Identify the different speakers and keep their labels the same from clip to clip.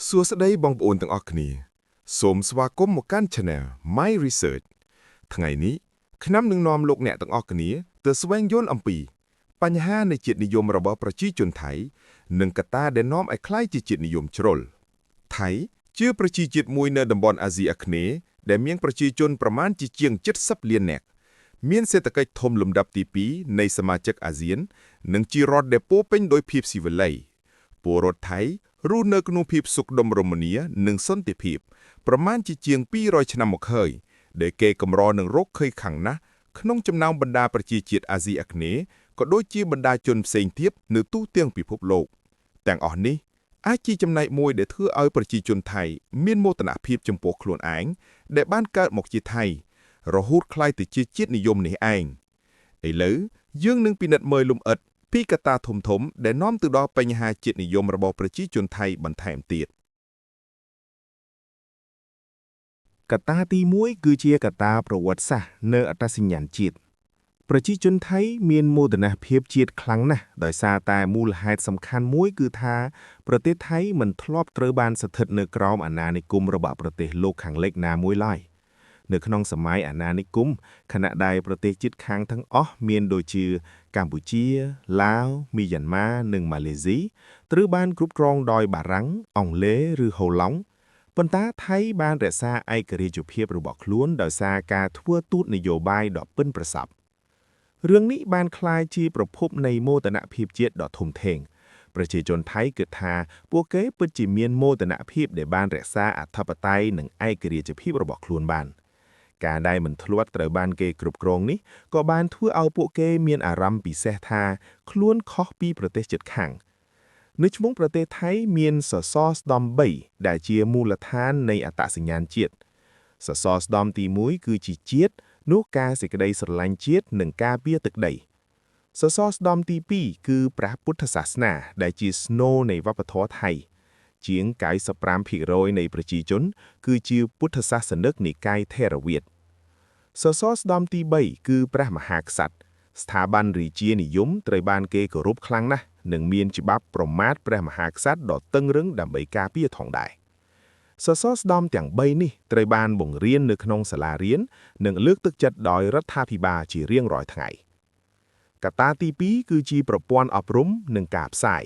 Speaker 1: សួស្តីបងប្អូនទាំងអស់គ្នាសូមស្វាគមន៍មកកាន់ Channel My Research ថ្ងៃនេះខ្ញុំនឹងនាំលោកអ្នកទាំងអស់គ្នាទៅស្វែងយល់អំពីបញ្ហានៃជាតិនិយមរបស់ប្រជាជនថៃនិងកត្តាដែលនាំឲ្យក្លាយជាជាតិនិយមជ្រុលថៃជាប្រជាជាតិមួយនៅតំបន់អាស៊ីអាគ្នេយ៍ដែលមានប្រជាជនប្រមាណជាង70លាននាក់មានសេដ្ឋកិច្ចធំលំដាប់ទី2នៃសមាជិកអាស៊ាននិងជារដ្ឋដែលពោរពេញដោយភាពស៊ីវិល័យពលរដ្ឋថៃរស់នៅក្នុងភាពសុខដុមរមនានិងសន្តិភាពប្រមាណជាង200ឆ្នាំមកហើយដែលគេកម្រនឹងរកឃើញខាងណាស់ក្នុងចំណោមបណ្ដាប្រជាជាតិអាស៊ីអាគ្នេយ៍ក៏ដូចជាបណ្ដាជនផ្សេងទៀតនៅទូទាំងពិភពលោកទាំងអស់នេះអាចជាចំណែកមួយដែលធ្វើឲ្យប្រជាជនថៃមានមោទនភាពចំពោះខ្លួនឯងដែលបានកើតមកជាថៃរហូតក្លាយទៅជាជាតិនិយមនេះឯងឥឡូវយើងនឹងពិនិត្យមើលលម្អិតពីកត្តាធំៗដែលនាំទៅដល់បញ្ហាជាតិនិយមរបស់ប្រជាជនថៃបន្ថែមទៀត
Speaker 2: កត្តាទី1គឺជាកត្តាប្រវត្តិសាស្ត្រនៅអត្តសញ្ញាណជាតិប្រជាជនថៃមានមោទនភាពជាតិខ្លាំងណាស់ដោយសារតែមូលហេតុសំខាន់មួយគឺថាប្រទេសថៃមិនធ្លាប់ត្រូវបានស្ថិតនៅក្រោមអាណានិគមរបស់ប្រទេសលោកខាងលិចណាមួយឡើយនៅក្នុងសម័យអាណានិគមខណៈដែលប្រទេសជិតខាងទាំងអស់មានដូចជាកម្ពុជាឡាវមីយ៉ាន់ម៉ានិងម៉ាឡេស៊ីត្រូវបានគ្រប់គ្រងដោយបារាំងអង់គ្លេសឬហូឡង់ប៉ុន្តែថៃបានរក្សាឯករាជ្យភាពរបស់ខ្លួនដោយសារការធ្វើទូតនយោបាយដ៏ប៉ិនប្រសប់រឿងនេះបានក្លាយជាប្រភពនៃមោទនភាពជាតិដ៏ធំធេងប្រជាជនថៃគិតថាពួកគេពិតជាមានមោទនភាពដែលបានរក្សាអធិបតេយ្យនិងឯករាជ្យភាពរបស់ខ្លួនបានការដែលមិនធ្លាប់ត្រូវបានគេគ្រប់គ្រងនេះក៏បានធ្វើឲ្យពួកគេមានអារម្មណ៍ពិសេសថាខ្លួនខុសពីប្រទេសជិតខាងនៅឈ្មោះប្រទេសថៃមានសសរស្តម្ភ3ដែលជាមូលដ្ឋាននៃអត្តសញ្ញាណជាតិសសរស្តម្ភទី1គឺជាជាតិនោះការសេចក្តីស្រឡាញ់ជាតិនិងការពារទឹកដីសសរស្តម្ភទី2គឺព្រះពុទ្ធសាសនាដែលជាស្នូលនៃវប្បធម៌ថៃជាង 95% នៃប្រជាជនគឺជាពុទ្ធសាសនិកនិកាយថេរវាទសសរស្តម្ភទី3គឺព្រះមហាក្សត្រស្ថាប័នរាជានិយមត្រូវបានគេគោរពខ្លាំងណាស់និងមានច្បាប់ប្រមាថព្រះមហាក្សត្រដ៏តឹងរ៉ឹងដើម្បីការពារផងដែរសសរស្តម្ភទាំង3នេះត្រូវបានបង្រៀននៅក្នុងសាលារៀននិងលើកទឹកចិត្តដោយរដ្ឋាភិបាលជារៀងរាល់ថ្ងៃកត្តាទី2គឺជាប្រព័ន្ធអប់រំនិងការផ្សាយ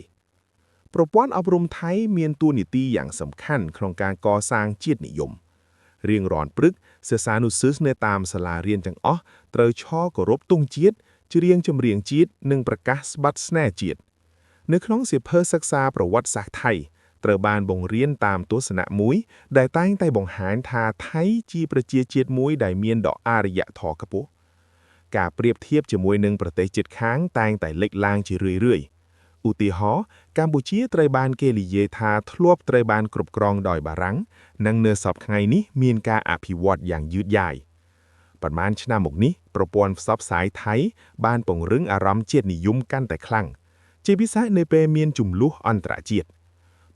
Speaker 2: ប្រព័ន្ធអប់រំថៃមានតួនាទីយ៉ាងសំខាន់ក្នុងការកសាងជាតិនិយមរៀងរាល់ព្រឹកសិស្សានុសិស្សនៅតាមសាលារៀនទាំងអស់ត្រូវឈរគោរពទង់ជាតិច្រៀងចម្រៀងជាតិនិងប្រកាសស្ប័ត្រស្នេហ៍ជាតិនៅក្នុងសៀវភៅសិក្សាប្រវត្តិសាស្ត្រថៃត្រូវបានបង្រៀនតាមទស្សនៈមួយដែលតែងតែបង្ហាញថាថៃជាប្រជាជាតិមួយដែលមានដ៏អរិយធម៌ខ្ពស់ការប្រៀបធៀបជាមួយនឹងប្រទេសជិតខាងតែងតែលេចឡើងជារឿយៗឧទាហរណ៍កម្ពុជាត្រូវបានគេនិយាយថាធ្លាប់ត្រូវបានគ្រប់គ្រងដោយបារាំងនិងនៅសប្តាហ៍ថ្ងៃនេះមានការអភិវឌ្ឍយ៉ាងយឺតយ៉ាវប៉ុន្មានឆ្នាំមកនេះប្រព័ន្ធផ្សព្វផ្សាយថៃបានពង្រឹងអារម្មណ៍ជាតិនិយមកាន់តែខ្លាំងជាពិសេសនៅពេលមានជម្លោះអន្តរជាតិ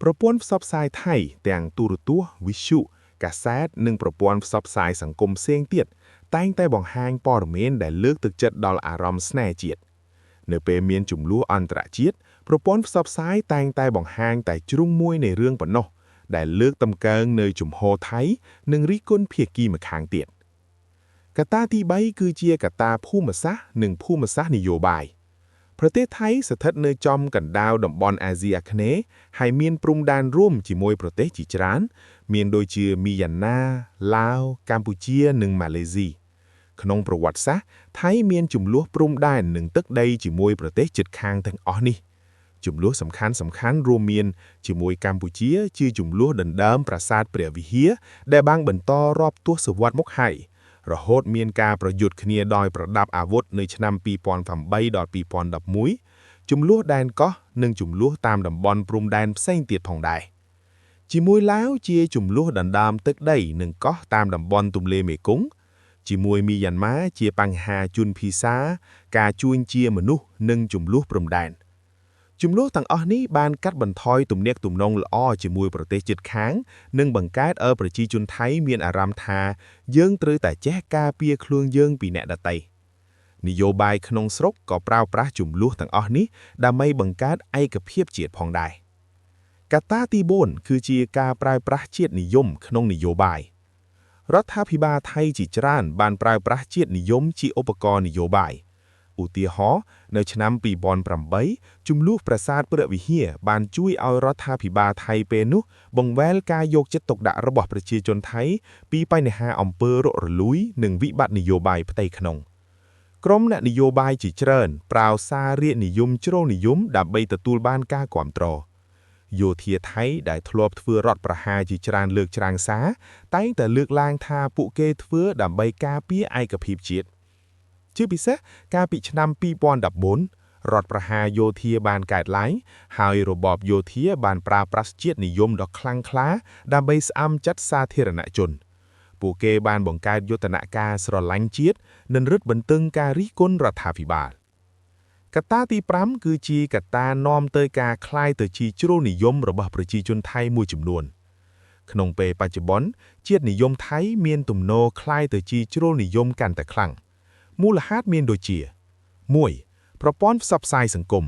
Speaker 2: ប្រព័ន្ធផ្សព្វផ្សាយថៃទាំងទូរទស្សន៍វិទ្យុកាសែតនិងប្រព័ន្ធផ្សព្វផ្សាយសង្គមផ្សេងទៀតតែងតែបង្ហាញព័ត៌មានដែលលើកទឹកចិត្តដល់អារម្មណ៍ស្នេហ៍ជាតិនៅពេលមានជម្លោះអន្តរជាតិប្រព័ន្ធផ្សព្វផ្សាយតែងតែបង្ហាញតែជ្រុងមួយនៃរឿងប៉ុណ្ណោះដែលលើកតម្កើងនៅជំហរថៃនិងរិះគន់ភាគីម្ខាងទៀតកត្តាទី3គឺជាកត្តាភូមិសាស្ត្រនិងភូមិសាស្ត្រនយោបាយប្រទេសថៃស្ថិតនៅចំកណ្ដាលតំបន់អាស៊ីអាគ្នេយ៍ហើយមានព្រំដែនរួមជាមួយប្រទេសជាច្រើនមានដូចជាមីយ៉ាន់ណាឡាវកម្ពុជានិងម៉ាឡេស៊ីក្នុងប្រវត្តិសាស្ត្រថៃមានជម្លោះព្រំដែននិងទឹកដីជាមួយប្រទេសជិតខាងទាំងអស់នេះជម្លោះសំខាន់រួមមានជាមួយកម្ពុជាជាជម្លោះដណ្ដើមប្រាសាទព្រះវិហារដែលបានបន្តរាប់ទសវត្សរ៍មកហើយរហូតមានការប្រយុទ្ធគ្នាដោយប្រដាប់អាវុធនៅឆ្នាំ2008ដល់2011ជម្លោះដែនកោះនិងជម្លោះតាមតំបន់ព្រំដែនផ្សេងទៀតផងដែរជាមួយឡាវជាជម្លោះដណ្ដើមទឹកដីនិងកោះតាមតំបន់ទន្លេមេគង្គជាមួយមីយ៉ាន់ម៉ាជាបញ្ហាជនភីសាការជួញជាមនុស្សនិងជម្លោះព្រំដែនជម្លោះទាំងអស់នេះបានកាត់បន្ថយទំនាក់ទំនងល្អជាមួយប្រទេសជិតខាងនិងបង្កើតឲ្យប្រជាជនថៃមានអារម្មណ៍ថាយើងត្រូវតែចេះការពារខ្លួនយើងពីអ្នកដទៃនយោបាយក្នុងស្រុកក៏ប្រើប្រាស់ជម្លោះទាំងអស់នេះដើម្បីបង្កើតឯកភាពជាតិផងដែរក កត្តាទី4គឺជាការប្រើប្រាស់ជាតិនិយមក្នុងនយោបាយរដ្ឋាភិបាលថៃជាច្រើនបានប្រើប្រាស់ជាតិនិយមជាឧបករណ៍នយោបាយឧទាហរណ៍នៅឆ្នាំ2008ជំនួសប្រាសាទព្រះវិហារបានជួយឲ្យរដ្ឋាភិបាលថៃពេលនោះបង្វែរការយកចិត្តទុកដាក់របស់ប្រជាជនថៃពីបញ្ហាអំពើរករលួយនិងវិបត្តិនយោបាយផ្ទៃក្នុងក្រុមអ្នកនយោបាយជាច្រើនប្រើសាររាជនិយមជ្រុលនិយមដើម្បីទទួលបានការគាំទ្រយោធាថៃដែលធ្លាប់ធ្វើរដ្ឋប្រហារជាច្រើនលើកច្រាំងសារតែងតែលើកឡើងថាពួកគេធ្វើដើម្បីការពារឯកភាពជាតិជាពិសេសកាលពីឆ្នាំ2014រដ្ឋប្រហារយោធាបានកើតឡើងហើយរបបយោធាបានប្រើប្រាស់ជាតិនិយមដ៏ខ្លាំងក្លាដើម្បីស្អំចិត្តសាធារណជនពួកគេបានបង្កើតយុទ្ធនាការស្រឡាញ់ជាតិនិងរឹតបន្តឹងការរិះគន់រដ្ឋាភិបាលកត្តាទី5គឺជាកត្តានាំទៅការคล้ายទៅជាជ្រុលនិយមរបស់ប្រជាជនថៃមួយចំនួនក្នុងពេលបច្ចុប្បន្នជាតិនិយមថៃមានទំនោរคล้ายទៅជាជ្រុលនិយមកាន់តែខ្លាំងមូលហេតុមានដូចជា1ប្រព័ន្ធផ្សព្វផ្សាយសង្គម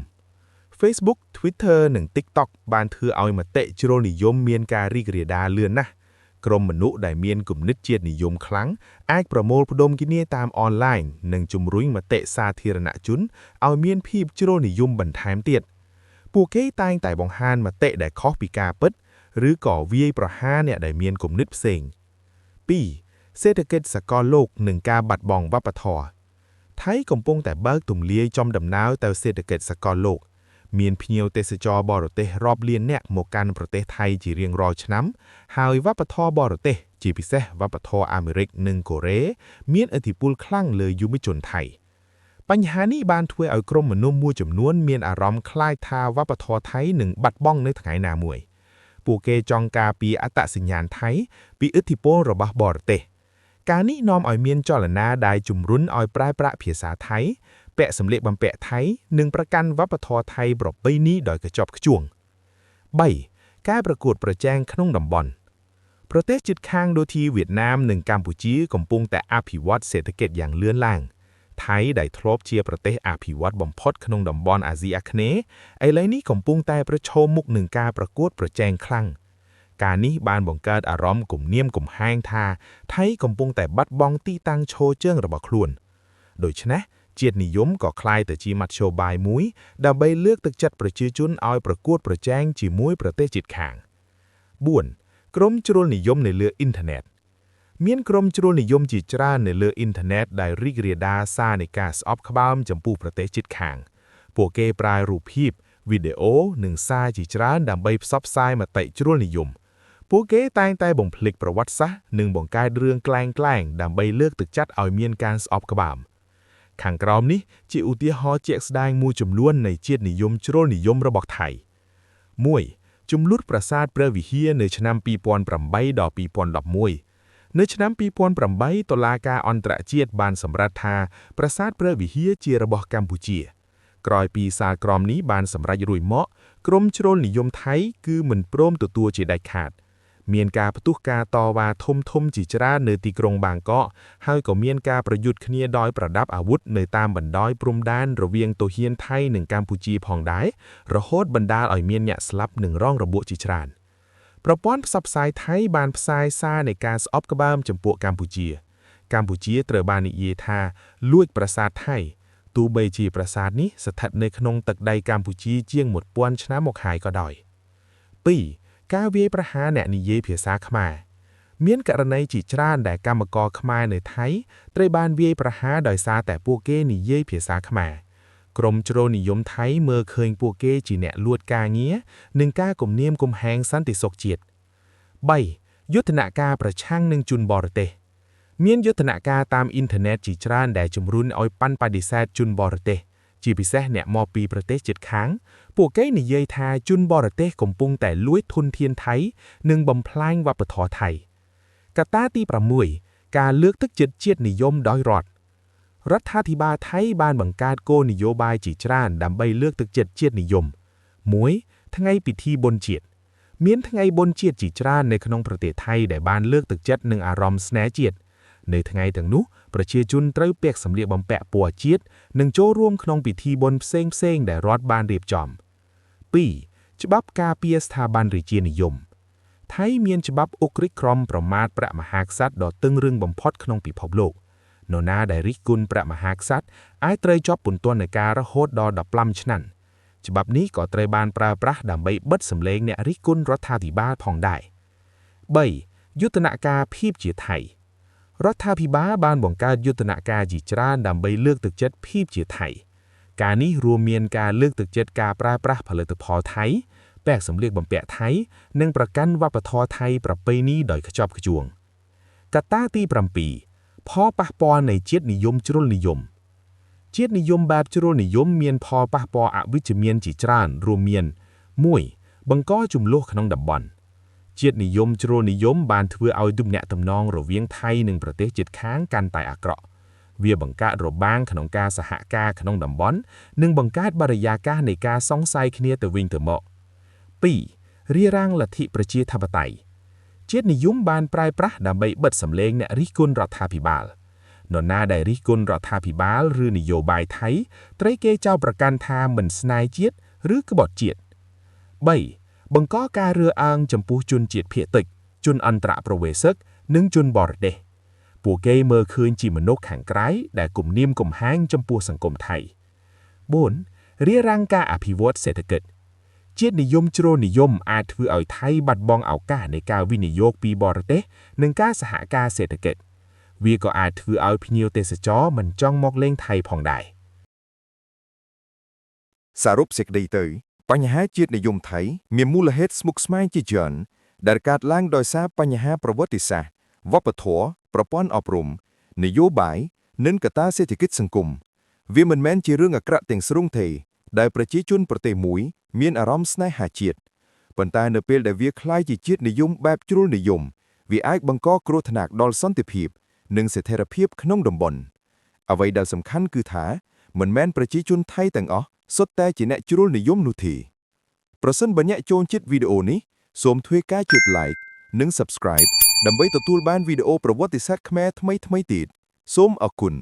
Speaker 2: Facebook, Twitter និង TikTok បានធ្វើឲ្យមតិជ្រុលនិយមមានការរីករាលដាលលឿនណាស់ក្រុមមនុស្សដែលមានគំនិតជាតិនិយមខ្លាំងអាចប្រមូលផ្ដុំគ្នាតាមអនឡាញនិងជំរុញមតិសាធារណជនឲ្យមានភាពជ្រុលនិយមបន្ថែមទៀតពួកគេតែងតែបង្ហាញមតិដែលខុសពីការពិតឬក៏វាយប្រហារអ្នកដែលមានគំនិតផ្សេង2សេដ្ឋកិច្ចសកលលោកនិងការបាត់បង់វប្បធម៌ថៃកំពុងតែបើកទម្លាយចំដំណើរទៅសេដ្ឋកិច្ចសកលលោកមានភ្ញៀវទេសចរបរទេសរាប់លាននាក់មកកាន់ប្រទេសថៃជារៀងរាល់ឆ្នាំហើយវប្បធម៌បរទេសជាពិសេសវប្បធម៌អាមេរិកនិងកូរ៉េមានឥទ្ធិពលខ្លាំងលើយុវជនថៃបញ្ហានេះបានធ្វើឲ្យក្រុមមនុស្សមួយចំនួនមានអារម្មណ៍คล้ายថាវប្បធម៌ថៃនឹងបាត់បង់នៅថ្ងៃណាមួយពួកគេចង់ការពារអត្តសញ្ញាណថៃពីឥទ្ធិពលរបស់បរទេសការនេះនាំឲ្យមានចលនាដែលជំរុញឲ្យប្រើប្រាស់ភាសាថៃពាក់សម្លៀកបំពាក់ថៃនិងប្រកាន់វប្បធម៌ថៃប្រពៃណីដោយកញ្ចប់ខ្ជួង3ការប្រកួតប្រជែងក្នុងតំបន់ប្រទេសជិតខាងដូចជាវៀតណាមនិងកម្ពុជាកំពុងតែអភិវឌ្ឍសេដ្ឋកិច្ចយ៉ាងលឿនឡើងថៃដែលធ្លាប់ជាប្រទេសអភិវឌ្ឍបំផុតក្នុងតំបន់អាស៊ីអាគ្នេយ៍ឥឡូវនេះកំពុងតែប្រឈមមុខនឹងការប្រកួតប្រជែងខ្លាំងការនេះបានបង្កើតអារម្មណ៍គំនាមកំហែងថាថៃកំពុងតែបាត់បង់ទីតាំងឈរជើងរបស់ខ្លួនដូច្នេះជាតិនិយមក៏คล้ายទៅជាមធ្យោបាយមួយដើម្បីលើកទឹកចិត្តប្រជាជនឲ្យប្រកួតប្រជែងជាមួយប្រទេសជិតខាង4ក្រុមជ្រុលនិយមនៅលើអ៊ីនធឺណិតមានក្រុមជ្រុលនិយមជាច្រើននៅលើអ៊ីនធឺណិតដែលរីករាលដាលសារនៃការស្អប់ក្បោមចំពោះប្រទេសជិតខាងពួកគេប្រើរូបភាពវីដេអូនិងសារជាច្រើនដើម្បីផ្សព្វផ្សាយមតិជ្រុលនិយមពួកគេតែងតែបំភ្លេចប្រវត្តិសាស្ត្រនិងបង្កើតរឿងក្លែងដើម្បីលើកទឹកចិត្តឲ្យមានការស្អប់ក្បោមខាងក្រោមនេះជាឧទាហរណ៍ជាក់ស្ដែងមួយចំនួននៃជាតិនិយមជ្រុលនិយមរបស់ថៃ1ជំលួតប្រាសាទព្រះវិហារនៅឆ្នាំ2008ដល់2011នៅឆ្នាំ2008តុលាការអន្តរជាតិបានសម្រេចថាប្រាសាទព្រះវិហារជារបស់កម្ពុជាក្រោយពីសាលក្រមនេះបានសម្រេចរួចមកក្រុមជ្រុលនិយមថៃគឺមិនព្រមទទួលជាដាច់ខាតមានការផ្ទុះការតវ៉ាធំជាច្រើននៅទីក្រុងបាងកកហើយក៏មានការប្រយុទ្ធគ្នាដោយប្រដាប់អាវុធនៅតាមបណ្ដោយព្រំដែនរវាងទាហានថៃនិងកម្ពុជាផងដែររហូតបណ្ដាលឲ្យមានអ្នកស្លាប់និងរងរបួសជាច្រើនប្រព័ន្ធផ្សព្វផ្សាយថៃបានផ្សាយសារនៃការស្អប់ក្បើមចំពោះកម្ពុជាត្រូវបាននិយាយថាលួចប្រាសាទថៃទោះបីជាប្រាសាទនេះស្ថិតនៅក្នុងទឹកដីកម្ពុជាជាង1000ឆ្នាំមកហើយក៏ដោយ2ការវាយប្រហារអ្នកនិយាយភាសាខ្មែរមានករណីជាច្រើនដែលកម្មករខ្មែរនៅថៃត្រូវបានវាយប្រហារដោយសារតែពួកគេនិយាយភាសាខ្មែរក្រុមជ្រុលនិយមថៃមើលឃើញពួកគេជាអ្នកលួចការងារនិងការគំនាមកំហែងសន្តិសុខជាតិ3យុទ្ធនាការប្រឆាំងនឹងជនបរទេសមានយុទ្ធនាការតាមអ៊ីនធឺណិតជាច្រើនដែលជំរុញឲ្យប៉ាន់បដិសេធជនបរទេសជាពិសេសអ្នកមកពីប្រទេសជិតខាងពួកគេនិយាយថាជនបរទេសកំពុងតែលួចធនធានថៃនិងបំផ្លាញវប្បធម៌ថៃកត្តាទី6ការលើកទឹកចិត្តជាតិនិយមដោយរដ្ឋាភិបាលថៃបានបង្កើតគោលនយោបាយជាច្រើនដើម្បីលើកទឹកចិត្តជាតិនិយម1ថ្ងៃពិធីបុណ្យជាតិមានថ្ងៃបុណ្យជាតិជាច្រើននៅក្នុងប្រទេសថៃដែលបានលើកទឹកចិត្តនឹងអារម្មណ៍ស្នេហ៍ជាតិនៅថ្ងៃទាំងនោះប្រជាជនត្រូវពាក់សម្លៀកបំពាក់ពណ៌ជាតិនិងចូលរួមក្នុងពិធីបុណ្យផ្សេងៗដែលរដ្ឋបានរៀបចំ2 ច្បាប់ការពារស្ថាប័នរាជានិយមថៃមានច្បាប់អុករិកក្រមប្រមាថព្រះមហាក្សត្រដ៏តឹងរឹងបំផុតក្នុងពិភពលោកនរណាដែលរិះគន់ព្រះមហាក្សត្រអាចត្រូវជាប់ពន្ធនាគាររហូតដល់15ឆ្នាំច្បាប់នេះក៏ត្រូវបានប្រើប្រាស់ដើម្បីបិទសម្លេងអ្នករិះគន់រដ្ឋាភិបាលផងដែរ 3. យុទ្ធនាការភាពជាថៃរដ្ឋាភិបាលបានបង្កើតយុទ្ធនាការជាច្រើនដើម្បីលើកទឹកចិត្តភាពជាថៃការនេះរួមមានការលើកទឹកចិត្តការប្រើប្រាស់ផលិតផលថៃពាក់សម្លៀកបំពាក់ថៃនិងប្រកាន់វប្បធម៌ថៃប្រពៃណីដោយខ្ជាប់ខ្ជួងកត្តាទី 7 ផលប៉ះពាល់នៃជាតិនិយមជ្រុលនិយមជាតិនិយមបែបជ្រុលនិយមមានផលប៉ះពាល់អវិជ្ជមានជាច្រើនរួមមាន 1. បង្កជម្លោះក្នុងតំបន់ជាតិនិយមជ្រុលនិយមបានធ្វើឲ្យទំនាក់ទំនងរវាងថៃនិងប្រទេសជិតខាងកាន់តែអាក្រក់វាបង្កើតរបាំងក្នុងការសហការក្នុងតំបន់និងបង្កើតបរិយាកាសនៃការសង្ស័យគ្នាទៅវិញទៅមក 2. រារាំងលទ្ធិប្រជាធិបតេយ្យជាតិនិយមបានប្រើប្រាស់ដើម្បីបិទសម្លេងអ្នករិះគន់រដ្ឋាភិបាលនរណាដែលរិះគន់រដ្ឋាភិបាលឬនយោបាយថៃត្រូវគេចោទប្រកាន់ថាមិនស្នេហ៍ជាតិឬក្បត់ជាតិ 3. បង្កការរើសអើងចំពោះជនជាតិភាគតិចជនអន្តរប្រវេសឹកនិងជនបរទេសពួកគេមើលឃើញជាមនុស្សខាងក្រៅដែលគំនាមកំហែងចំពោះសង្គមថៃ 4. រារាំងការអភិវឌ្ឍសេដ្ឋកិច្ចជាតិនិយមជ្រុលនិយមអាចធ្វើឲ្យថៃបាត់បង់ឱកាសនៃការវិនិយោគពីបរទេសនិងការសហការសេដ្ឋកិច្ចវាក៏អាចធ្វើឲ្យភ្ញៀវទេសចរមិនចង់មកលេងថៃផងដែរ
Speaker 1: សរុបសេចក្តីទៅបញ្ហាជាតិនិយមថៃមានមូលហេតុស្មុគស្មាញជាច្រើនដែលកើតឡើងដោយសារបញ្ហាប្រវត្តិសាស្ត្រវប្បធម៌ប្រព័ន្ធអប់រំនយោបាយនិងកត្តាសេដ្ឋកិច្ចសង្គមវាមិនមែនជារឿងអាក្រក់ទាំងស្រុងទេដែលប្រជាជនប្រទេសមួយមានអារម្មណ៍ស្នេហាជាតិប៉ុន្តែនៅពេលដែលវាក្លាយជាជាតិនិយមបែបជ្រុលនិយមវាអាចបង្កគ្រោះថ្នាក់ដល់សន្តិភាពនិងស្ថិរភាពក្នុងតំបន់អ្វីដែលសំខាន់គឺថាមិនមែនប្រជាជនថៃទាំងអស់សុទ្ធតែជាអ្នកជ្រុលនិយមនោះទេប្រសិនបើអ្នកចូលចិត្តវីដេអូនេះសូមធ្វើការចុច like និង subscribe ដើម្បីទទួលបានវីដេអូប្រវត្តិសាស្ត្រខ្មែរថ្មីៗទៀតសូមអរគុណ